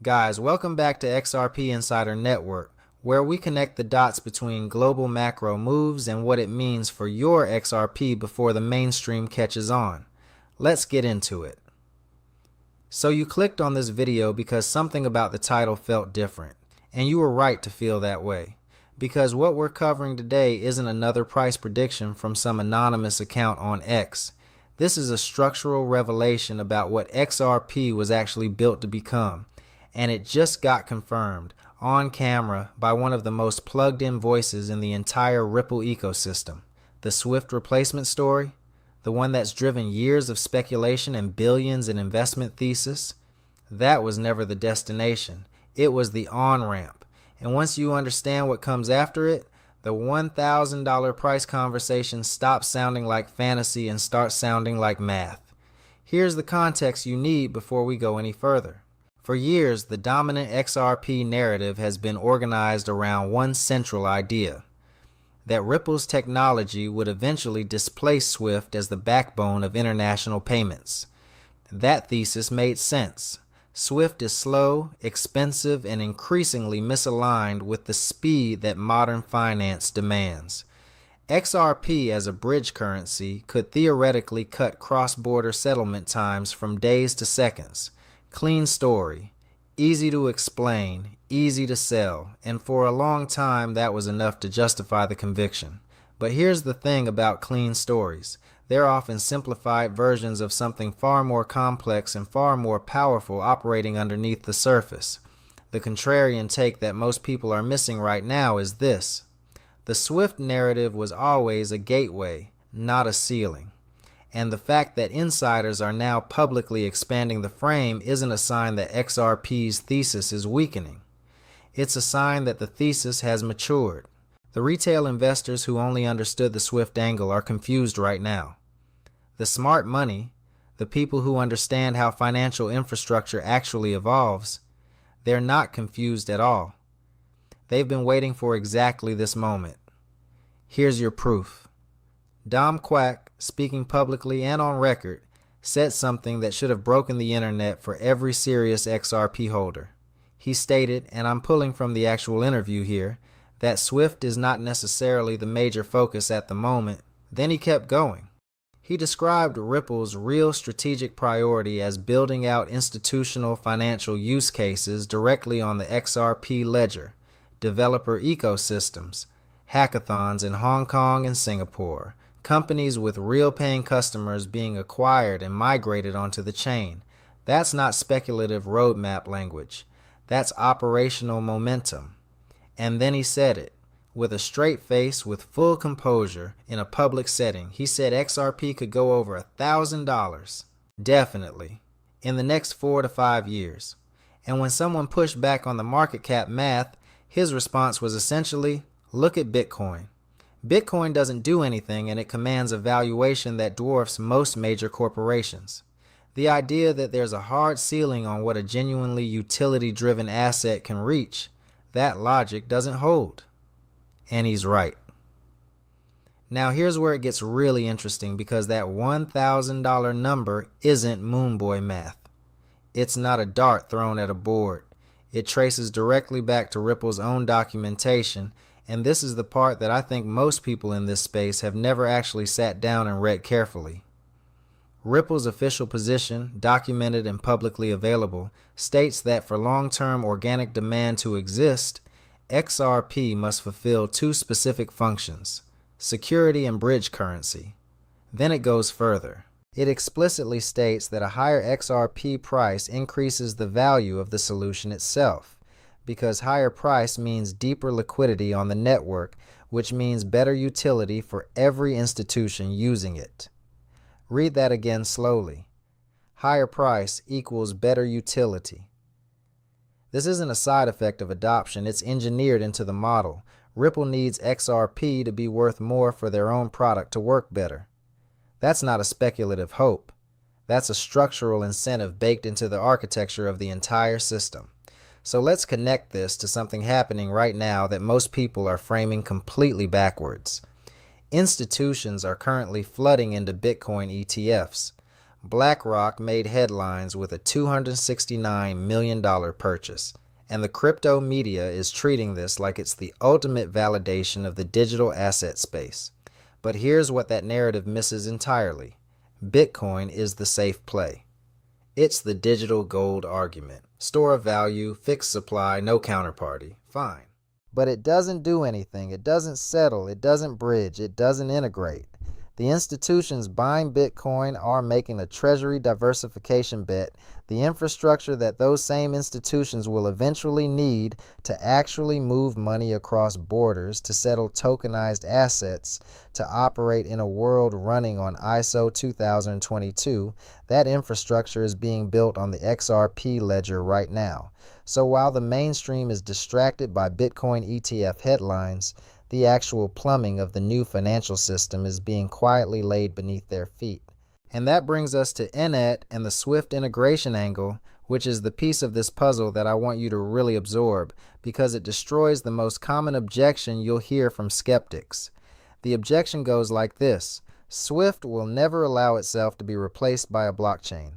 Guys, welcome back to XRP Insider Network, where we connect the dots between global macro moves and what it means for your XRP before the mainstream catches on. Let's get into it. So you clicked on this video because something about the title felt different, and you were right to feel that way, because what we're covering today isn't another price prediction from some anonymous account on X. This is a structural revelation about what XRP was actually built to become. And it just got confirmed on camera by one of the most plugged-in voices in the entire Ripple ecosystem. The Swift replacement story, the one that's driven years of speculation and billions in investment thesis, that was never the destination. It was the on-ramp. And once you understand what comes after it, the $1,000 price conversation stops sounding like fantasy and starts sounding like math. Here's the context you need before we go any further. For years, the dominant XRP narrative has been organized around one central idea: that Ripple's technology would eventually displace Swift as the backbone of international payments. That thesis made sense. Swift is slow, expensive, and increasingly misaligned with the speed that modern finance demands. XRP as a bridge currency could theoretically cut cross-border settlement times from days to seconds. Clean story, easy to explain, easy to sell, and for a long time that was enough to justify the conviction. But here's the thing about clean stories. They're often simplified versions of something far more complex and far more powerful operating underneath the surface. The contrarian take that most people are missing right now is this: the Swift narrative was always a gateway, not a ceiling. And the fact that insiders are now publicly expanding the frame isn't a sign that XRP's thesis is weakening. It's a sign that the thesis has matured. The retail investors who only understood the Swift angle are confused right now. The smart money, the people who understand how financial infrastructure actually evolves, they're not confused at all. They've been waiting for exactly this moment. Here's your proof. Dom Quack, speaking publicly and on record, said something that should have broken the internet for every serious XRP holder. He stated, and I'm pulling from the actual interview here, that Swift is not necessarily the major focus at the moment. Then he kept going. He described Ripple's real strategic priority as building out institutional financial use cases directly on the XRP ledger, developer ecosystems, hackathons in Hong Kong and Singapore, companies with real paying customers being acquired and migrated onto the chain. That's not speculative roadmap language. That's operational momentum. And then he said it, with a straight face, with full composure, in a public setting. He said XRP could go over $1,000. Definitely. In the next 4 to 5 years. And when someone pushed back on the market cap math, his response was essentially, look at Bitcoin. Bitcoin doesn't do anything, and it commands a valuation that dwarfs most major corporations. The idea that there's a hard ceiling on what a genuinely utility-driven asset can reach, that logic doesn't hold. And he's right. Now here's where it gets really interesting, because that $1,000 number isn't Moonboy math. It's not a dart thrown at a board. It traces directly back to Ripple's own documentation. And this is the part that I think most people in this space have never actually sat down and read carefully. Ripple's official position, documented and publicly available, states that for long-term organic demand to exist, XRP must fulfill 2 specific functions: security and bridge currency. Then it goes further. It explicitly states that a higher XRP price increases the value of the solution itself, because higher price means deeper liquidity on the network, which means better utility for every institution using it. Read that again slowly. Higher price equals better utility. This isn't a side effect of adoption, it's engineered into the model. Ripple needs XRP to be worth more for their own product to work better. That's not a speculative hope. That's a structural incentive baked into the architecture of the entire system. So let's connect this to something happening right now that most people are framing completely backwards. Institutions are currently flooding into Bitcoin ETFs. BlackRock made headlines with a $269 million purchase, and the crypto media is treating this like it's the ultimate validation of the digital asset space. But here's what that narrative misses entirely. Bitcoin is the safe play. It's the digital gold argument. Store of value, fixed supply, no counterparty. Fine. But it doesn't do anything. It doesn't settle. It doesn't bridge. It doesn't integrate. The institutions buying Bitcoin are making a treasury diversification bet, the infrastructure that those same institutions will eventually need to actually move money across borders, to settle tokenized assets, to operate in a world running on ISO 2022. That infrastructure is being built on the XRP ledger right now. So while the mainstream is distracted by Bitcoin ETF headlines, the actual plumbing of the new financial system is being quietly laid beneath their feet. And that brings us to INET and the Swift integration angle, which is the piece of this puzzle that I want you to really absorb, because it destroys the most common objection you'll hear from skeptics. The objection goes like this: Swift will never allow itself to be replaced by a blockchain.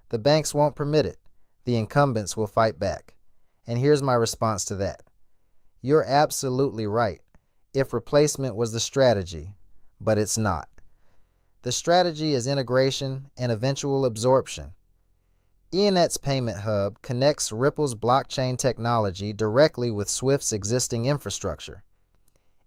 The banks won't permit it. The incumbents will fight back. And here's my response to that. You're absolutely right, if replacement was the strategy, but it's not. The strategy is integration and eventual absorption. INET's payment hub connects Ripple's blockchain technology directly with Swift's existing infrastructure.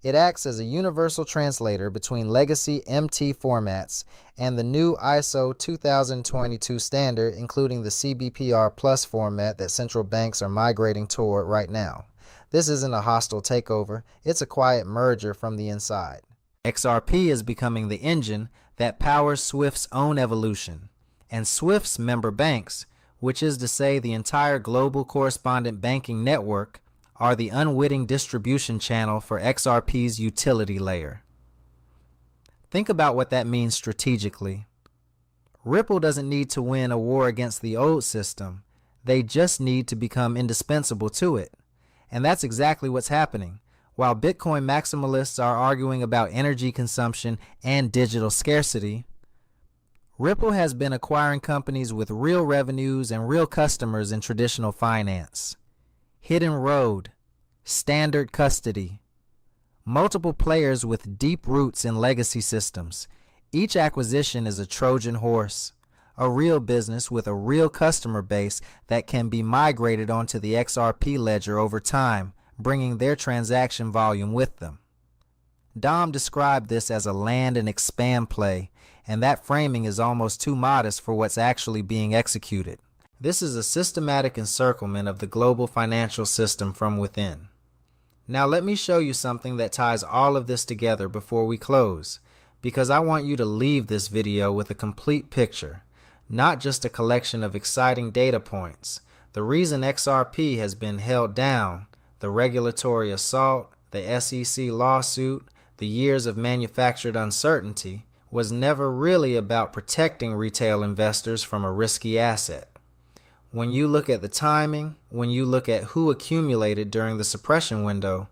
It acts as a universal translator between legacy MT formats and the new ISO 2022 standard, including the CBPR Plus format that central banks are migrating toward right now. This isn't a hostile takeover, it's a quiet merger from the inside. XRP is becoming the engine that powers Swift's own evolution, and Swift's member banks, which is to say the entire global correspondent banking network, are the unwitting distribution channel for XRP's utility layer. Think about what that means strategically. Ripple doesn't need to win a war against the old system, they just need to become indispensable to it. And that's exactly what's happening. While Bitcoin maximalists are arguing about energy consumption and digital scarcity, Ripple has been acquiring companies with real revenues and real customers in traditional finance. Hidden Road, Standard Custody, multiple players with deep roots in legacy systems. Each acquisition is a Trojan horse, a real business with a real customer base that can be migrated onto the XRP ledger over time, bringing their transaction volume with them. Dom described this as a land and expand play, and that framing is almost too modest for what's actually being executed. This is a systematic encirclement of the global financial system from within. Now let me show you something that ties all of this together before we close, because I want you to leave this video with a complete picture, not just a collection of exciting data points. The reason XRP has been held down, the regulatory assault, the SEC lawsuit, the years of manufactured uncertainty, was never really about protecting retail investors from a risky asset. When you look at the timing, when you look at who accumulated during the suppression window,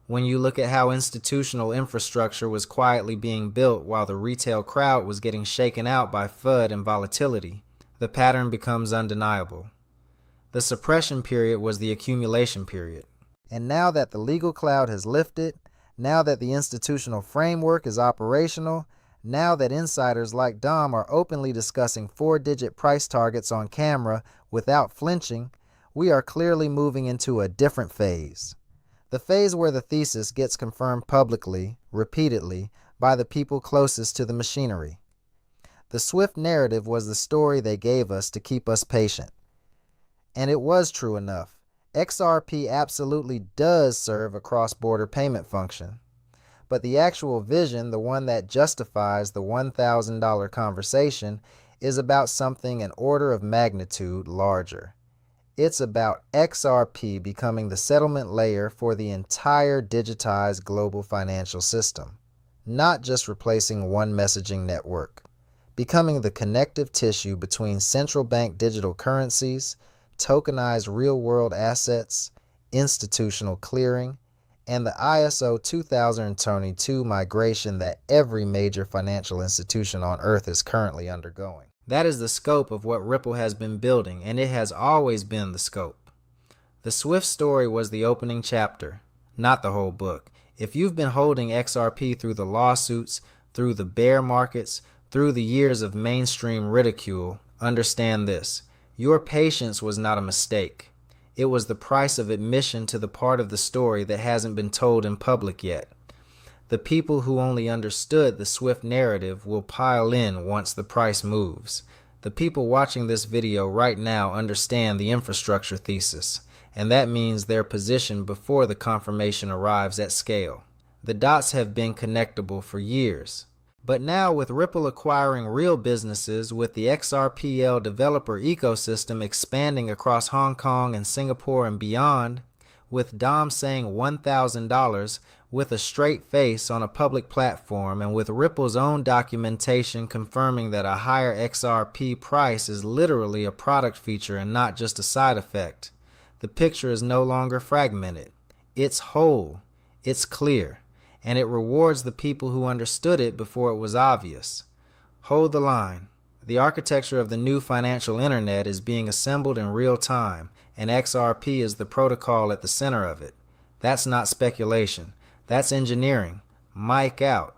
when you look at how institutional infrastructure was quietly being built while the retail crowd was getting shaken out by FUD and volatility, the pattern becomes undeniable. The suppression period was the accumulation period. And now that the legal cloud has lifted, now that the institutional framework is operational, now that insiders like Dom are openly discussing 4-digit price targets on camera without flinching, we are clearly moving into a different phase. The phase where the thesis gets confirmed publicly, repeatedly, by the people closest to the machinery. The Swift narrative was the story they gave us to keep us patient. And it was true enough. XRP absolutely does serve a cross-border payment function. But the actual vision, the one that justifies the $1,000 conversation, is about something an order of magnitude larger. It's about XRP becoming the settlement layer for the entire digitized global financial system, not just replacing one messaging network, becoming the connective tissue between central bank digital currencies, tokenized real-world assets, institutional clearing, and the ISO 2022 migration that every major financial institution on Earth is currently undergoing. That is the scope of what Ripple has been building, and it has always been the scope. The Swift story was the opening chapter, not the whole book. If you've been holding XRP through the lawsuits, through the bear markets, through the years of mainstream ridicule, understand this. Your patience was not a mistake. It was the price of admission to the part of the story that hasn't been told in public yet. The people who only understood the Swift narrative will pile in once the price moves. The people watching this video right now understand the infrastructure thesis, and that means they're positioned before the confirmation arrives at scale. The dots have been connectable for years. But now with Ripple acquiring real businesses, with the XRPL developer ecosystem expanding across Hong Kong and Singapore and beyond, with Dom saying $1,000 with a straight face on a public platform, and with Ripple's own documentation confirming that a higher XRP price is literally a product feature and not just a side effect, the picture is no longer fragmented. It's whole, it's clear, and it rewards the people who understood it before it was obvious. Hold the line. The architecture of the new financial internet is being assembled in real time, and XRP is the protocol at the center of it. That's not speculation. That's engineering. Mic out.